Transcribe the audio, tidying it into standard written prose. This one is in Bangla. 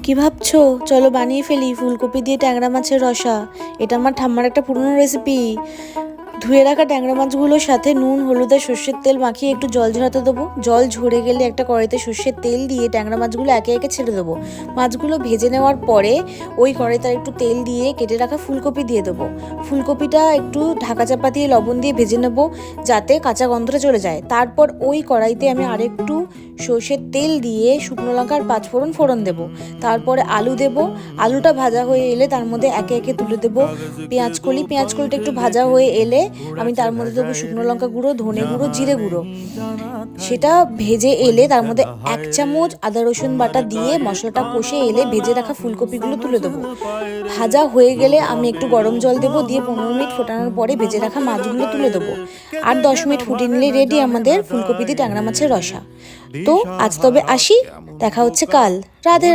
কি ভাবছো? চলো বানিয়ে ফেলি ফুলকপি দিয়ে ট্যাংরা মাছের রসা। এটা আমার ঠাম্মার একটা পুরনো রেসিপি। ধুয়ে রাখা ট্যাংরা মাছগুলোর সাথে নুন, হলুদ আর সর্ষের তেল মাখিয়ে একটু জল ঝরাতে দেবো। জল ঝরে গেলে একটা কড়াইতে সর্ষের তেল দিয়ে ট্যাংরা মাছগুলো একে একে ছেড়ে দেবো। মাছগুলো ভেজে নেওয়ার পরে ওই কড়াইতে একটু তেল দিয়ে কেটে রাখা ফুলকপি দিয়ে দেবো। ফুলকপিটা একটু ঢাকা চাপা দিয়ে লবণ দিয়ে ভেজে নেবো যাতে কাঁচা গন্ধটা চলে যায়। তারপর ওই কড়াইতে আমি আরেকটু সর্ষের তেল দিয়ে শুকনো লঙ্কার পাঁচফোড়ন ফোড়ন দেবো। তারপরে আলু দেবো। আলুটা ভাজা হয়ে এলে তার মধ্যে একে একে তুলে দেবো পেঁয়াজকলিটা একটু ভাজা হয়ে এলে আমি তার মধ্যে দেবো শুকনো লঙ্কা গুঁড়ো, ধনে গুঁড়ো, জিরে গুঁড়ো। সেটা ভেজে এলে তার মধ্যে 1 চামচ আদা রসুন বাটা দিয়ে মশলাটা কষে এলে ভেজে রাখা ফুলকপিগুলো তুলে দেবো। ভাজা হয়ে গেলে আমি একটু গরম জল দেবো, দিয়ে 15 মিনিট ফোটানোর পরে ভেজে রাখা মাছগুলো তুলে দেবো। আর 10 মিনিট ফুটিয়ে নিলে রেডি আমাদের ফুলকপি দিয়ে ট্যাংরা মাছের রসা। তো আজ তবে আসি, দেখা হচ্ছে কাল। রাধে রাধে।